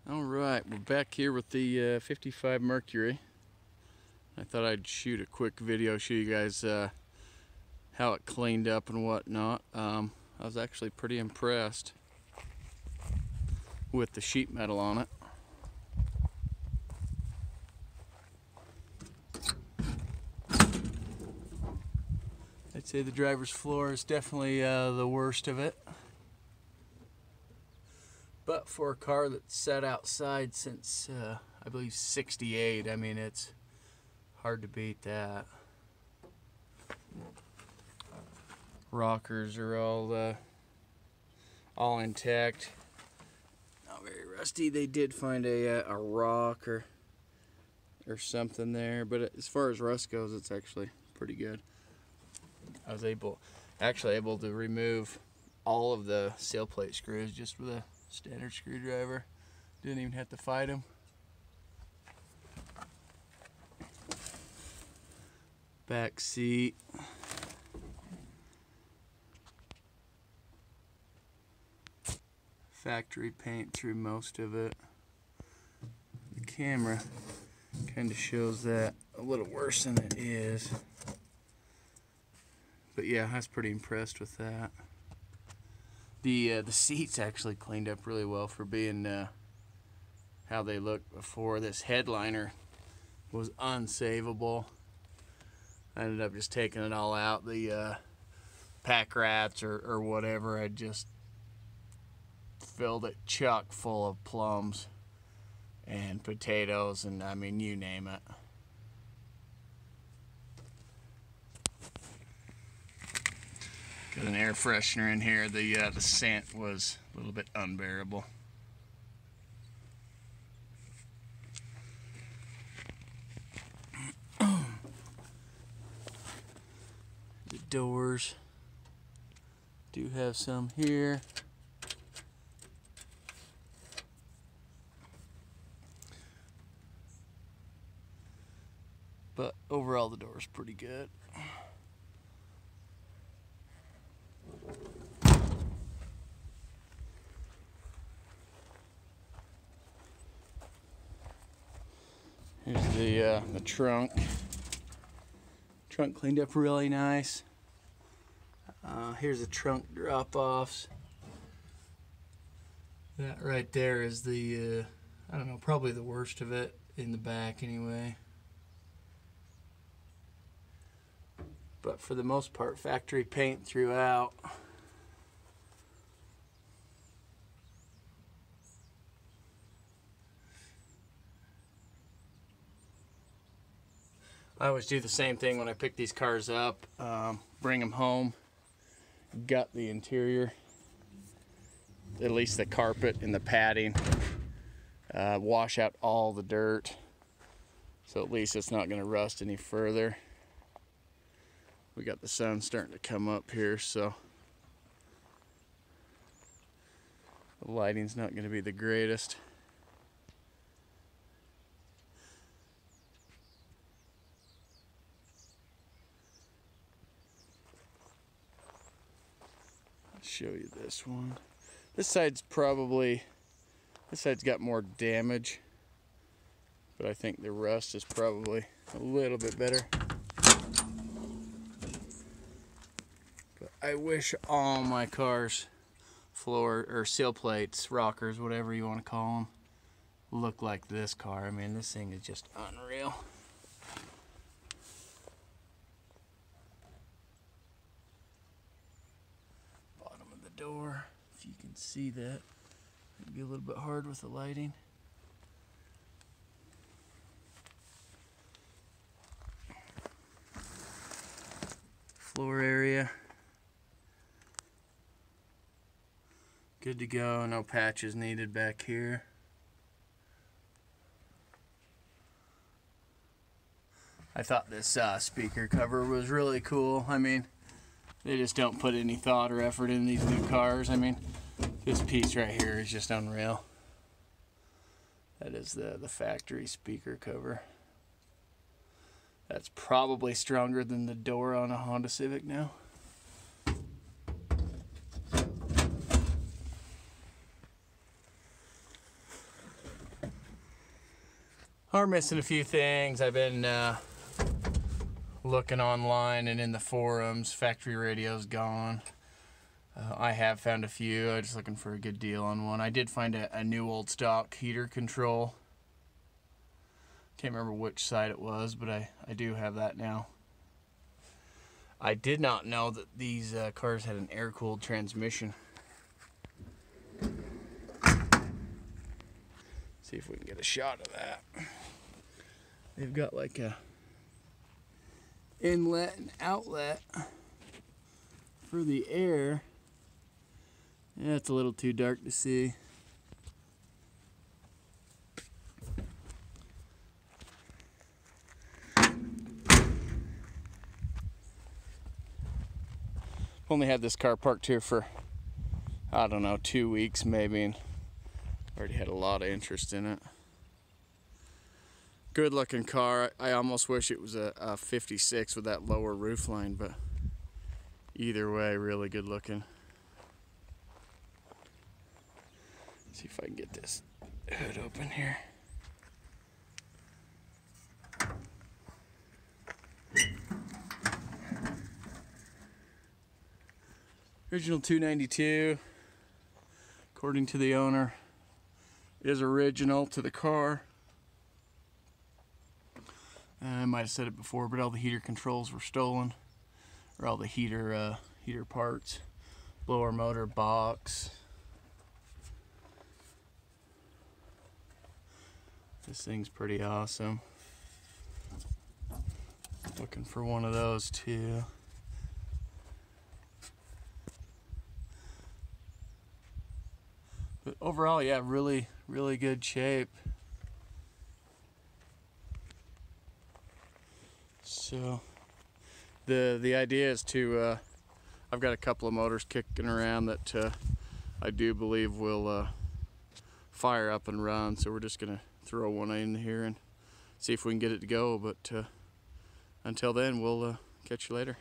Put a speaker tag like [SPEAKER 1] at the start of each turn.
[SPEAKER 1] Alright, we're back here with the 55 Mercury. I thought I'd shoot a quick video, show you guys how it cleaned up and whatnot. I was actually pretty impressed with the sheet metal on it. I'd say the driver's floor is definitely the worst of it. But for a car that's sat outside since, I believe, '68, I mean, it's hard to beat that. Rockers are all intact. Not very rusty. They did find a rock or something there, but as far as rust goes, it's actually pretty good. I was actually able to remove all of the sail plate screws just with a standard screwdriver. Didn't even have to fight them. Back seat. Factory paint through most of it. The camera kind of shows that a little worse than it is. But yeah, I was pretty impressed with that. The seats actually cleaned up really well for being how they looked before. This headliner was unsavable. I ended up just taking it all out. The pack rats or whatever, I just filled it chock full of plums and potatoes, and I mean, you name it. Got an air freshener in here. The scent was a little bit unbearable. The doors do have some here. But overall, the door is pretty good. Here's the trunk. Trunk cleaned up really nice. Here's the trunk drop-offs. That right there is the, I don't know, probably the worst of it in the back anyway. But for the most part, factory paint throughout. I always do the same thing when I pick these cars up, bring them home, gut the interior, at least the carpet and the padding, wash out all the dirt, so at least it's not going to rust any further. We got the sun starting to come up here, so the lighting's not going to be the greatest. I'll show you this one. This side's got more damage, but I think the rust is probably a little bit better. I wish all my cars, floor or sill plates, rockers, whatever you want to call them, look like this car. I mean, this thing is just unreal. Bottom of the door, if you can see that, it'd be a little bit hard with the lighting. Floor area. Good to go, no patches needed back here. I thought this speaker cover was really cool. I mean, they just don't put any thought or effort in these new cars. I mean, this piece right here is just unreal. That is the factory speaker cover. That's probably stronger than the door on a Honda Civic now. are missing a few things. I've been looking online and in the forums. Factory radio's gone. I have found a few. I'm just looking for a good deal on one. I did find a new old stock heater control. Can't remember which side it was, but I do have that now. I did not know that these cars had an air-cooled transmission. See if we can get a shot of that. They've got like a inlet and outlet for the air. Yeah, it's a little too dark to see. Only had this car parked here for, I don't know, 2 weeks maybe, and already had a lot of interest in it. Good looking car. I almost wish it was a 56 with that lower roof line, but either way, really good looking. Let's see if I can get this hood open here. Original 292, according to the owner, is original to the car. I might have said it before, but all the heater controls were stolen, or all the heater parts, blower motor box. This thing's pretty awesome. Looking for one of those too. But overall, yeah, really good shape. So the idea is to, I've got a couple of motors kicking around that I do believe will fire up and run. So we're just gonna throw one in here and see if we can get it to go. But until then, we'll catch you later.